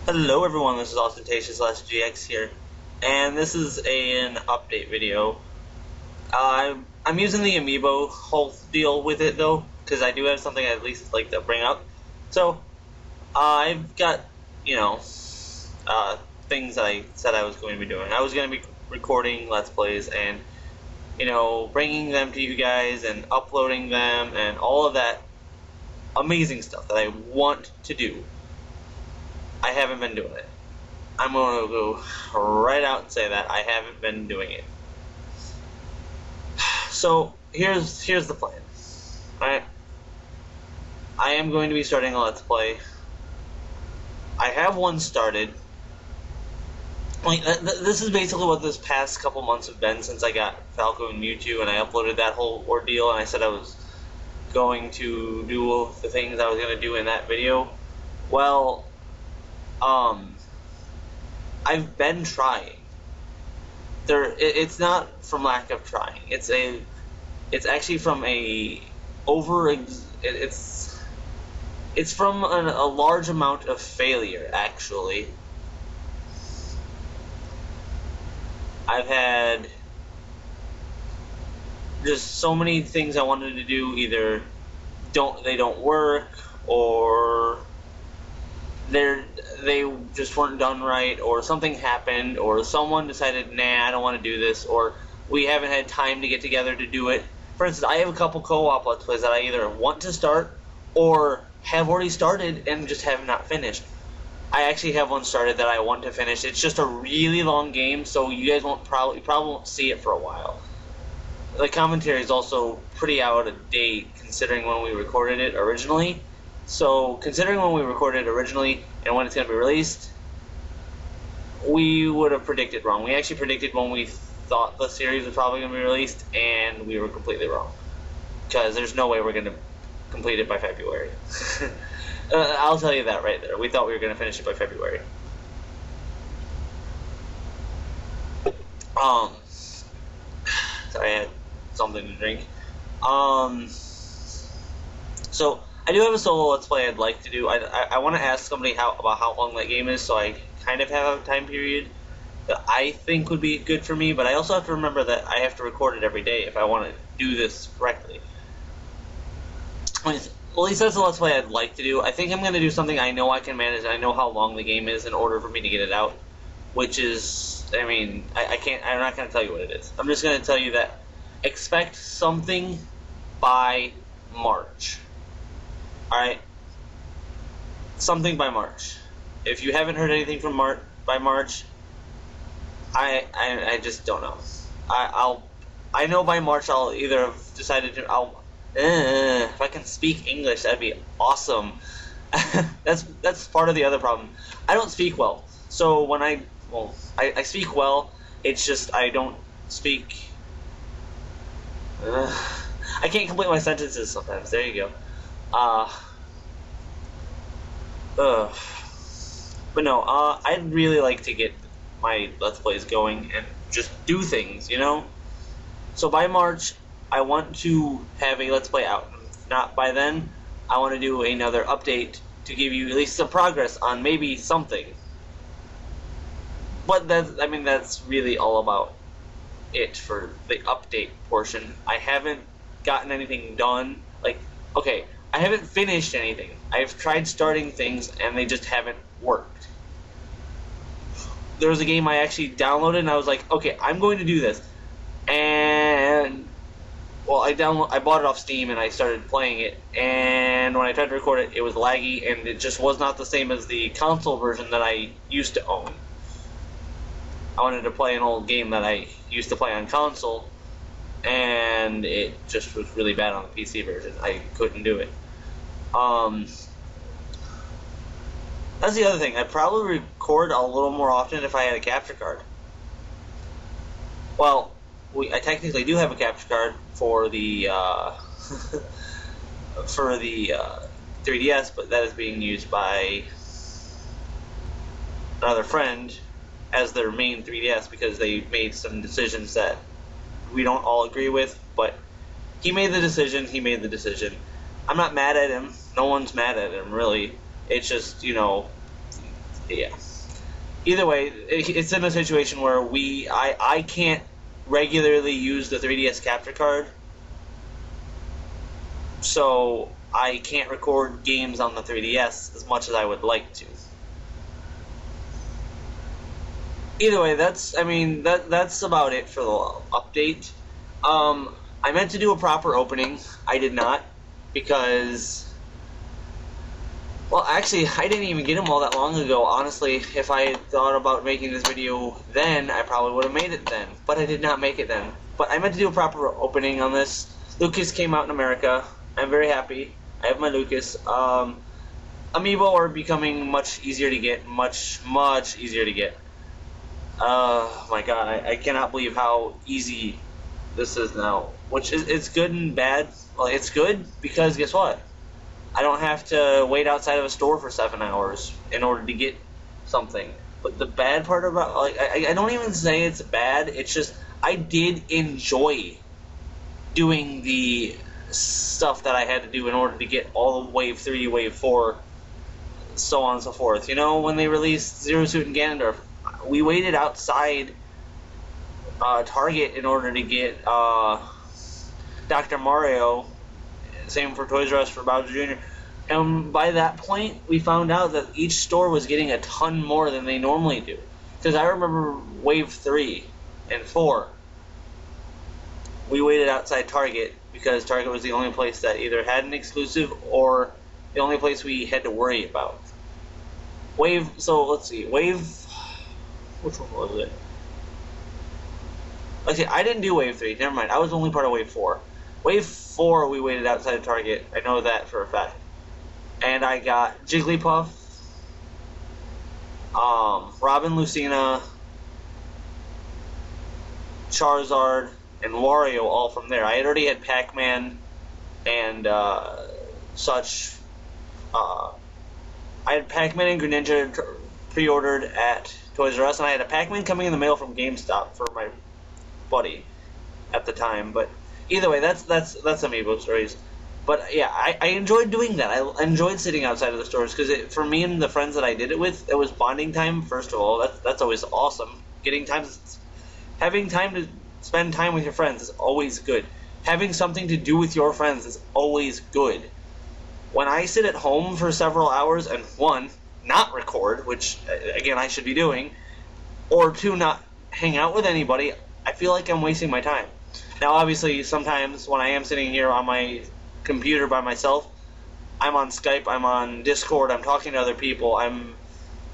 Hello everyone, this is Ostentatious/GX here, and this is an update video. I'm using the Amiibo whole deal with it though, because I do have something I'd at least like to bring up. So, I've got, things that I said I was going to be doing. I was going to be recording Let's Plays and, bringing them to you guys and uploading them and all of that amazing stuff that I want to do. I haven't been doing it. I'm going to go right out and say that I haven't been doing it. So here's the plan. Alright? I am going to be starting a Let's Play. I have one started. This is basically what this past couple months have been since I got Falco and Mewtwo, and I uploaded that whole ordeal, and I said I was going to do the things I was going to do in that video. Well, I've been trying. It's not from lack of trying. It's actually from it's from a large amount of failure, actually. I've had just so many things I wanted to do, either they don't work, or they just weren't done right, or something happened, or someone decided, nah, I don't want to do this, or we haven't had time to get together to do it. For instance, I have a couple co-op Let's Plays that I either want to start or have already started and just have not finished. I actually have one started that I want to finish. It's just a really long game, so you guys probably won't see it for a while. The commentary is also pretty out of date considering when we recorded it originally. So, considering when we recorded it originally and when it's going to be released, we would have predicted wrong. We actually predicted when we thought the series was probably going to be released, and we were completely wrong. Because there's no way we're going to complete it by February. I'll tell you that right there. We thought we were going to finish it by February. Sorry, I had something to drink. So, I do have a solo Let's Play I'd like to do. I want to ask somebody about how long that game is, so I kind of have a time period that I think would be good for me, but I also have to remember that I have to record it every day if I want to do this correctly. Well, at least that's a Let's Play I'd like to do. I think I'm going to do something I know I can manage, and I know how long the game is in order for me to get it out, which is, I'm not going to tell you what it is. I'm just going to tell you that expect something by March. Alright? Something by March. If you haven't heard anything from by March, I just don't know. I know by March I'll either have decided to if I can speak English, that'd be awesome. that's part of the other problem. I don't speak well. So when I speak well, it's just I don't speak I can't complete my sentences sometimes. There you go. But no, I'd really like to get my Let's Plays going and just do things, So by March, I want to have a Let's Play out. If not by then, I want to do another update to give you at least some progress on maybe something. But that's really all about it for the update portion. I haven't gotten anything done. Okay, I haven't finished anything. I've tried starting things and they just haven't worked. There was a game I actually downloaded and I was like, okay, I'm going to do this. And I bought it off Steam and I started playing it, and when I tried to record it, it was laggy and it just was not the same as the console version that I used to own. I wanted to play an old game that I used to play on console, and it just was really bad on the PC version. I couldn't do it. That's the other thing. I'd probably record a little more often if I had a capture card. Well, I technically do have a capture card for the 3DS, but that is being used by another friend as their main 3DS because they made some decisions that we don't all agree with, but he made the decision. I'm not mad at him. No one's mad at him, really. It's just, Yeah. Either way, it's in a situation where I can't regularly use the 3DS capture card, so I can't record games on the 3DS as much as I would like to. Either way, that's about it for the update. I meant to do a proper opening. I did not, because, well, actually, I didn't even get them all that long ago. Honestly, if I had thought about making this video then, I probably would have made it then. But I did not make it then. But I meant to do a proper opening on this. Lucas came out in America. I'm very happy. I have my Lucas. Amiibo are becoming much easier to get. Much easier to get. Oh my god, I cannot believe how easy this is now. Which is, it's good and bad. Well, it's good because guess what? I don't have to wait outside of a store for 7 hours in order to get something. But the bad part about, like, I don't even say it's bad. It's just I did enjoy doing the stuff that I had to do in order to get all of Wave 3, Wave 4, so on and so forth. You know, when they released Zero Suit and Ganondorf, we waited outside Target in order to get Dr. Mario. Same for Toys R Us for Bowser Jr. And by that point, we found out that each store was getting a ton more than they normally do. Because I remember Wave 3 and 4, we waited outside Target because Target was the only place that either had an exclusive or the only place we had to worry about. So let's see, Wave, which one was it? Let's see, I didn't do Wave 3, never mind, I was only part of Wave 4. Wave 4, we waited outside of Target. I know that for a fact. And I got Jigglypuff, Robin Lucina, Charizard, and Wario all from there. I had already had Pac-Man and such. I had Pac-Man and Greninja pre-ordered at Toys R Us, and I had a Pac-Man coming in the mail from GameStop for my buddy at the time, but either way, that's Amiibo stories. But yeah, I enjoyed doing that. I enjoyed sitting outside of the stores because for me and the friends that I did it with, it was bonding time. First of all, that's always awesome. Having time to spend time with your friends is always good. Having something to do with your friends is always good. When I sit at home for several hours and one, not record, which again I should be doing, or two, not hang out with anybody, I feel like I'm wasting my time. Now, obviously, sometimes when I am sitting here on my computer by myself, I'm on Skype, I'm on Discord, I'm talking to other people, I'm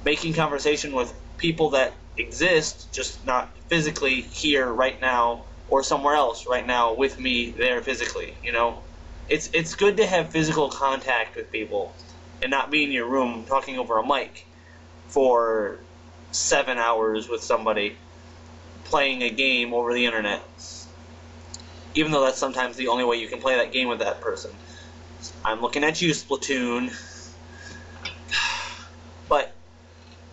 making conversation with people that exist, just not physically here right now or somewhere else right now with me there physically, you know? It's good to have physical contact with people and not be in your room talking over a mic for 7 hours with somebody playing a game over the internet. Even though that's sometimes the only way you can play that game with that person. I'm looking at you, Splatoon. But,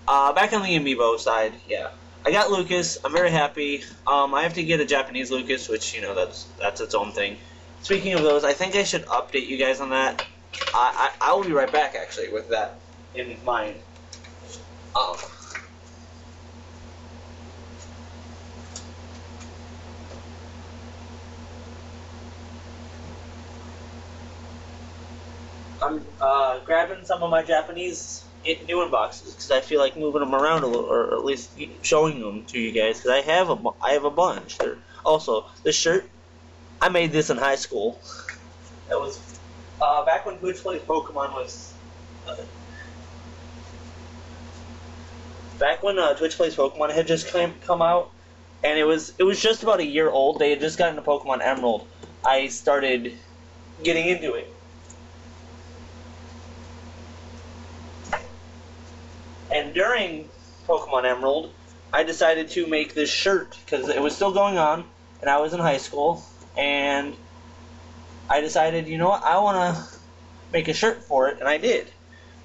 back on the Amiibo side, yeah. I got Lucas, I'm very happy. I have to get a Japanese Lucas, which, you know, that's its own thing. Speaking of those, I think I should update you guys on that. I will be right back, actually, with that in mind. I'm grabbing some of my Japanese new unboxes because I feel like moving them around a little, or at least showing them to you guys because I have a bunch. Also, this shirt, I made this in high school. That was back when Twitch Plays Pokemon was. Back when Twitch Plays Pokemon had just come out, and it was just about a year old. They had just gotten to Pokemon Emerald. I started getting into it. And during Pokemon Emerald, I decided to make this shirt because it was still going on, and I was in high school, and I decided, you know what, I want to make a shirt for it, and I did.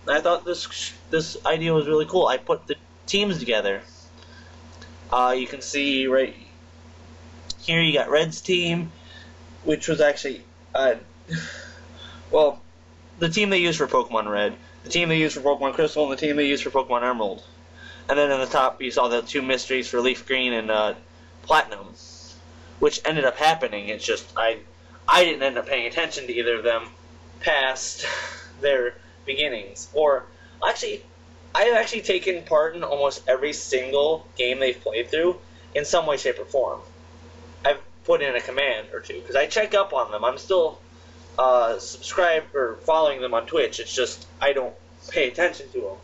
And I thought this idea was really cool. I put the teams together. You can see right here you got Red's team, which was actually, well, the team they used for Pokemon Red. the team they used for Pokemon Crystal and the team they used for Pokemon Emerald. And then in the top, you saw the 2 mysteries for Leaf Green and Platinum, which ended up happening. It's just I didn't end up paying attention to either of them past their beginnings. Or actually, I've actually taken part in almost every single game they've played through in some way, shape, or form. I've put in a command or two because I check up on them. I'm still subscribed or following them on Twitch. It's just I don't pay attention to them.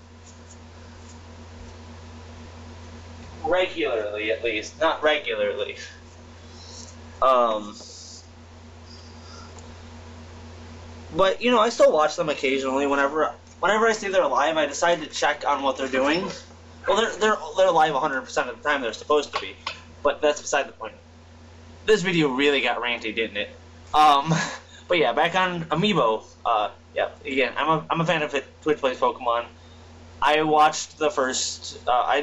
Regularly, at least. Not regularly. But, I still watch them occasionally. Whenever I see they're live, I decide to check on what they're doing. Well, they're live 100% of the time they're supposed to be. But that's beside the point. This video really got ranty, didn't it? But yeah, back on Amiibo. Yeah, again, I'm a fan of Twitch Plays Pokemon. I watched the first. I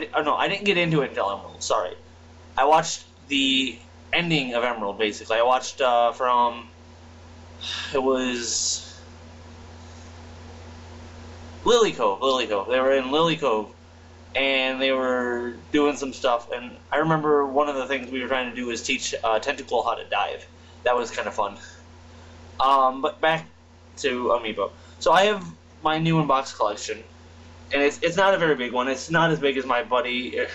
didn't get into it until Emerald. Sorry, I watched the ending of Emerald. Basically, I watched from. It was Lily Cove. They were in Lily Cove, and they were doing some stuff. And I remember one of the things we were trying to do was teach Tentacle how to dive. That was kind of fun. But back to Amiibo. So I have my new in-box collection. And it's not a very big one. It's not as big as my buddy,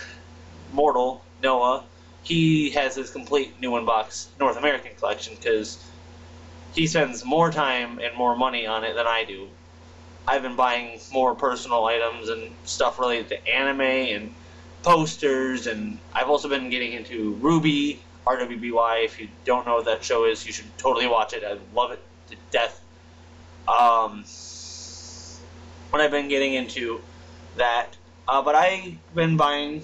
Mortal, Noah. He has his complete new in-box North American collection because he spends more time and more money on it than I do. I've been buying more personal items and stuff related to anime and posters, and I've also been getting into Ruby, RWBY. If you don't know what that show is, you should totally watch it. I love it to death. When I've been getting into that. But I've been buying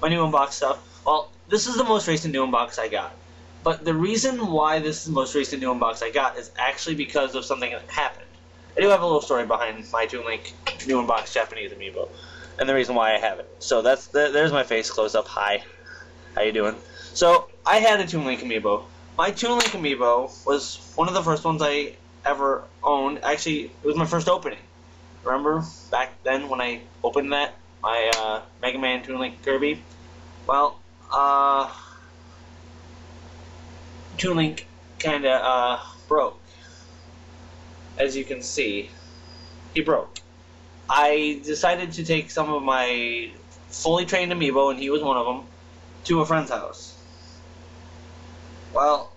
my new unbox stuff. Well, this is the most recent new unbox I got. But the reason why this is the most recent new unbox I got is actually because of something that happened. I do have a little story behind my Toon Link new unbox Japanese Amiibo, and the reason why I have it. So there's my face close up. Hi, how you doing? So I had a Toon Link Amiibo. My Toon Link Amiibo was one of the first ones I ever owned. Actually, it was my first opening. Remember back then when I opened that, my Mega Man Toon Link Kirby? Well, Toon Link kinda broke. As you can see, he broke. I decided to take some of my fully trained Amiibo, and he was one of them, to a friend's house. Well,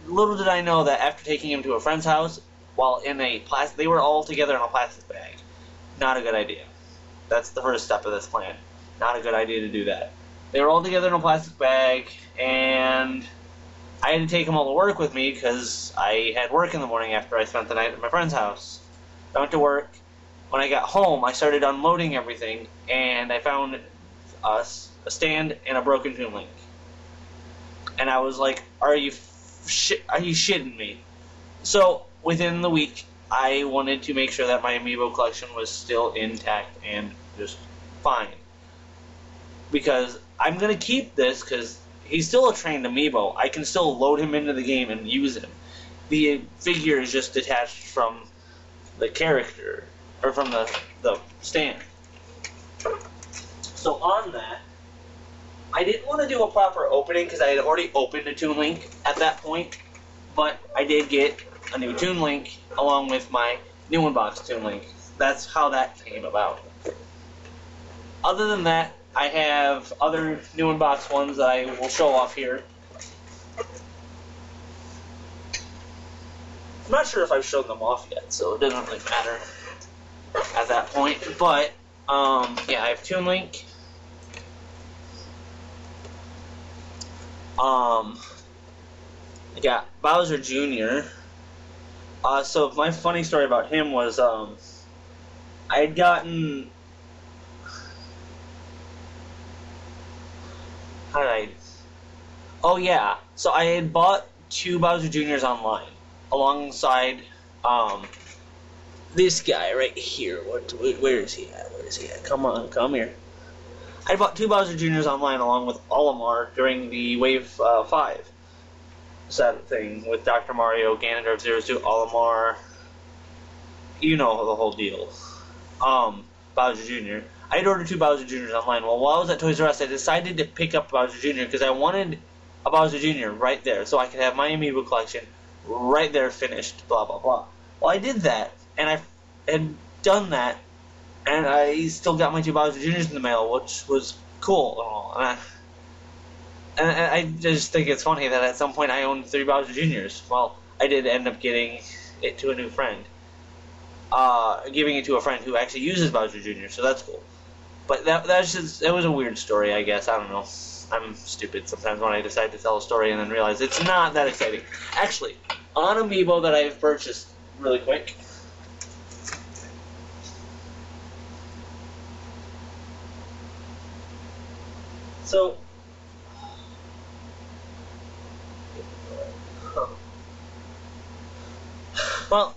little did I know that after taking him to a friend's house, while in a plastic, they were all together in a plastic bag. Not a good idea. That's the first step of this plan. Not a good idea to do that. They were all together in a plastic bag, and I had to take them all to work with me because I had work in the morning after I spent the night at my friend's house. I went to work. When I got home, I started unloading everything, and I found a stand and a broken Toon Link. And I was like, are you shitting me? So, within the week, I wanted to make sure that my Amiibo collection was still intact and just fine. Because I'm going to keep this because he's still a trained Amiibo. I can still load him into the game and use him. The figure is just detached from the character, or from the stand. So on that, I didn't want to do a proper opening because I had already opened a Toon Link at that point, but I did get a new Toon Link along with my new unboxed Toon Link. That's how that came about. Other than that, I have other new unboxed ones that I will show off here. I'm not sure if I've shown them off yet, so it doesn't really matter at that point. But, yeah, I have Toon Link. I got Bowser Jr. So my funny story about him was, I had gotten... How did I... Oh, yeah. So I had bought 2 Bowser Jr.'s online, alongside, this guy right here. Where is he at? Where is he at? Come on, come here. I bought 2 Bowser Jr.'s online along with Olimar during the Wave 5 set thing with Dr. Mario, Ganondorf, Zero Suit, Olimar, you know the whole deal. Bowser Jr. I had ordered 2 Bowser Jr.'s online. Well, while I was at Toys R Us, I decided to pick up Bowser Jr. because I wanted a Bowser Jr. right there, so I could have my Amiibo collection right there finished, blah, blah, blah. Well, I did that, and I had done that, and I still got my 2 Bowser Jr.'s in the mail, which was cool. And I just think it's funny that at some point I owned 3 Bowser Jr.'s. Well, I did end up getting it to a new friend. Giving it to a friend who actually uses Bowser Jr., so that's cool. But that was a weird story, I guess. I don't know. I'm stupid sometimes when I decide to tell a story and then realize it's not that exciting. Actually, on Amiibo that I've purchased really quick. So, well,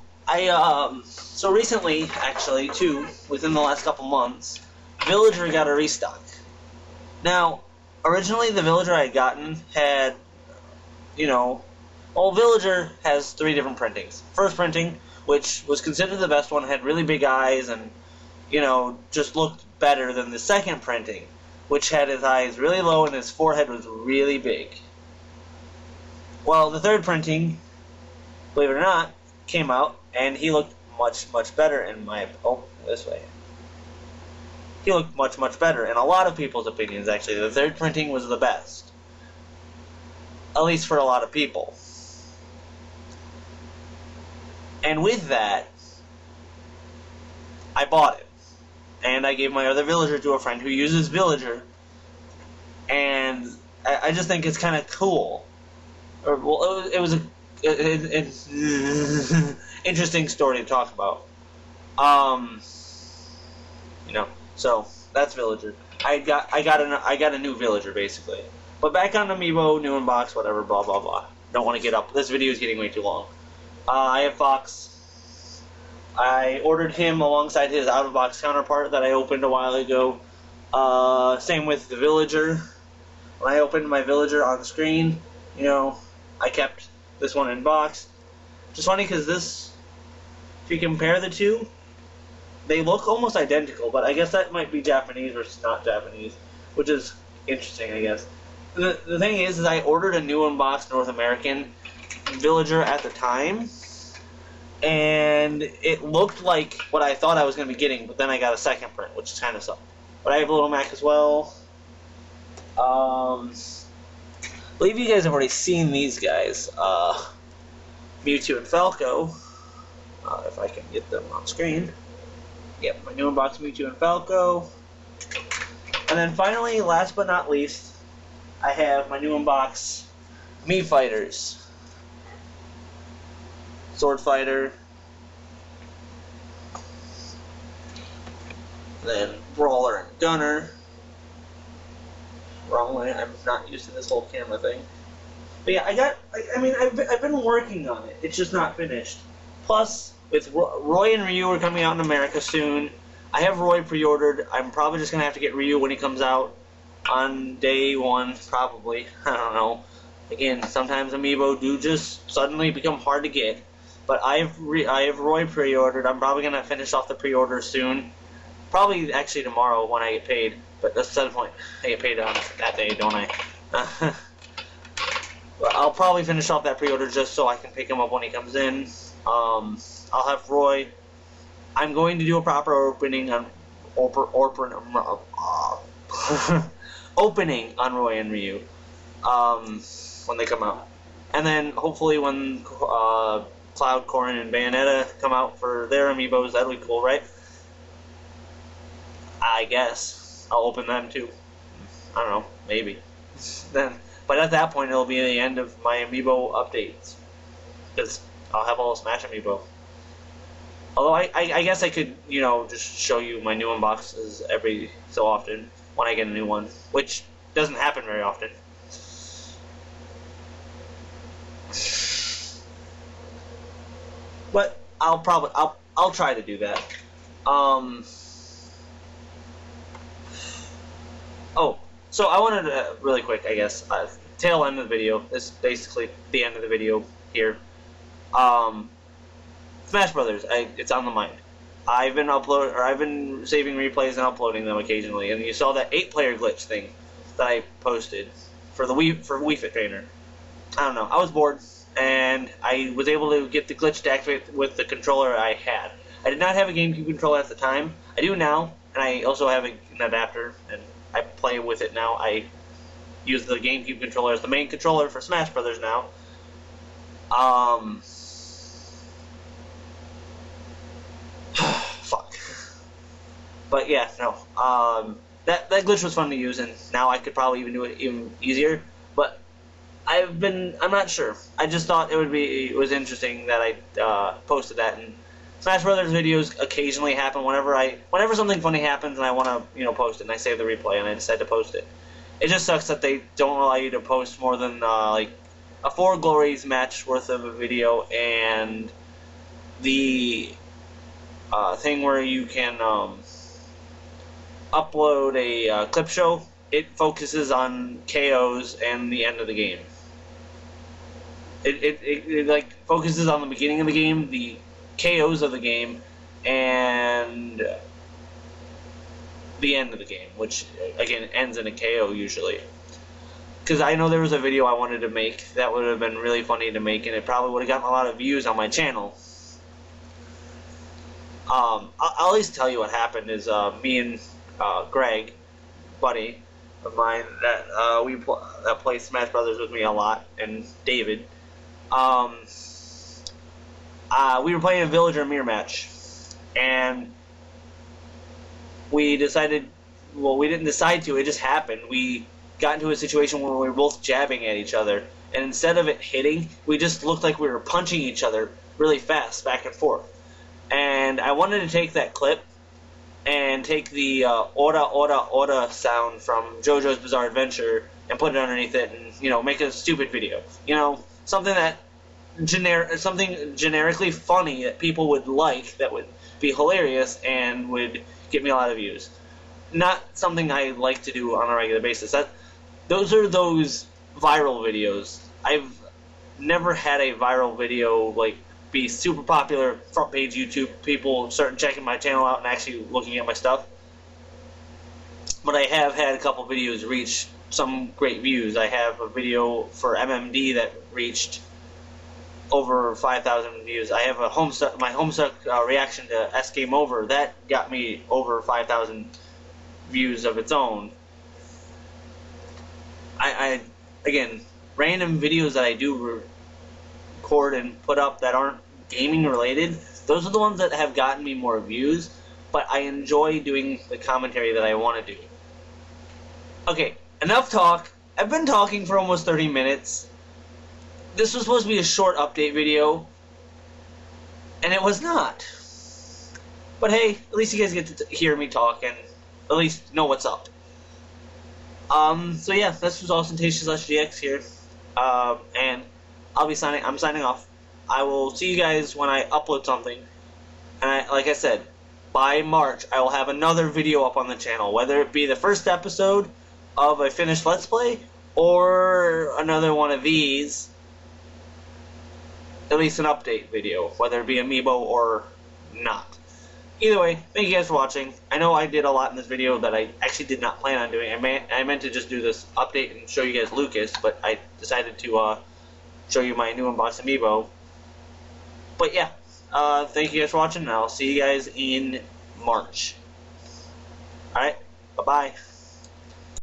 so recently, actually, too, within the last couple months, Villager got a restock. Now, originally the Villager I had gotten had, Villager has 3 different printings. First printing, which was considered the best one, had really big eyes and, just looked better than the second printing, which had his eyes really low and his forehead was really big. Well, the third printing, believe it or not, came out, and he looked much, much better in my... Oh, this way. He looked much, much better in a lot of people's opinions, actually. The third printing was the best. At least for a lot of people. And with that, I bought it. And I gave my other Villager to a friend who uses Villager. And I just think it's kind of cool. It was an interesting story to talk about. So that's Villager. I got a new Villager basically. But back on Amiibo, new unbox, whatever, blah blah blah. Don't want to get up. This video is getting way too long. I have Fox. I ordered him alongside his out-of-box counterpart that I opened a while ago. Same with the Villager. When I opened my Villager on screen, I kept this one in box. Just funny because this, if you compare the two, they look almost identical, but I guess that might be Japanese versus not Japanese, which is interesting, I guess. The thing is I ordered a new unboxed North American Villager at the time, and it looked like what I thought I was going to be getting, but then I got a second print, which is kind of sucked. But I have a Little Mac as well. I believe you guys have already seen these guys. Mewtwo and Falco. If I can get them on screen. Yep, my new unboxed Mewtwo and Falco. And then finally, last but not least, I have my new unboxed Mii Fighters. Sword Fighter. Then Brawler and Gunner. Wrong way, I'm not used to this whole camera thing. But yeah, I've been working on it. It's just not finished. Plus, with Roy and Ryu are coming out in America soon. I have Roy pre-ordered. I'm probably just gonna have to get Ryu when he comes out on day 1, probably. I don't know. Again, sometimes Amiibo do just suddenly become hard to get. But I have Roy pre-ordered. I'm probably gonna finish off the pre-order soon. Probably actually tomorrow when I get paid. But that's the point. I get paid on that day, don't I? I'll probably finish off that pre-order just so I can pick him up when he comes in. I'll have Roy. I'm going to do a proper opening on opening on Roy and Ryu when they come out, and then hopefully when Cloud, Corrin, and Bayonetta come out for their Amiibos, that'll be cool, right? I guess I'll open them too. I don't know, maybe. Then, but at that point, it'll be the end of my Amiibo updates because I'll have all Smash Amiibo. Although I guess I could, just show you my new unboxes every so often when I get a new one, which doesn't happen very often. But I'll try to do that. Oh, so I wanted to, really quick, I guess, tail end of the video. This is basically the end of the video here. Smash Brothers, it's on the mind. I've been saving replays and uploading them occasionally, and you saw that 8-player glitch thing that I posted for the Wii Fit Trainer. I don't know. I was bored, and I was able to get the glitch to activate with the controller I had. I did not have a GameCube controller at the time. I do now, and I also have an adapter, and I play with it now. I use the GameCube controller as the main controller for Smash Brothers now. Fuck. But yeah, no. That glitch was fun to use, and now I could probably even do it even easier. But I'm not sure. I just thought it was interesting that I posted that. And Smash Brothers videos occasionally happen whenever something funny happens and I want to post it, and I save the replay and I decide to post it. It just sucks that they don't allow you to post more than like a 4 Glories match worth of a video, and the thing where you can upload a clip show. It focuses on KOs and the end of the game. It like focuses on the beginning of the game, the KOs of the game, and the end of the game, which again ends in a KO usually. Because I know there was a video I wanted to make that would have been really funny to make, and it probably would have gotten a lot of views on my channel. I'll at least tell you what happened. Is me and Greg, buddy of mine that plays Smash Brothers with me a lot, and David, we were playing a Villager Mirror match, and we decided, well, we didn't decide to, it just happened. We got into a situation where we were both jabbing at each other, and instead of it hitting, we just looked like we were punching each other really fast, back and forth. And I wanted to take that clip and take the Ora Ora Ora sound from JoJo's Bizarre Adventure and put it underneath it and, make a stupid video. Something that something generically funny that people would like, that would be hilarious and would get me a lot of views. Not something I like to do on a regular basis. Those are those viral videos. I've never had a viral video be super popular, front page YouTube, people start checking my channel out and actually looking at my stuff. But I have had a couple videos reach some great views. I have a video for MMD that reached over 5,000 views. I have my Homestuck reaction to S Game Over that got me over 5,000 views of its own. Again, random videos that I do record and put up that aren't gaming related, those are the ones that have gotten me more views, but I enjoy doing the commentary that I want to do. Okay, enough talk. I've been talking for almost 30 minutes. This was supposed to be a short update video, and it was not. But hey, at least you guys get to hear me talk and at least know what's up. So yeah, this was Austin/GX here, and I'm signing off. I will see you guys when I upload something, and like I said, by March I will have another video up on the channel, whether it be the first episode of a finished Let's Play, or another one of these, at least an update video, whether it be Amiibo or not. Either way, thank you guys for watching. I know I did a lot in this video that I actually did not plan on doing. I meant to just do this update and show you guys Lucas, but I decided to show you my new unboxed Amiibo. But yeah, thank you guys for watching, and I'll see you guys in March. Alright, bye-bye.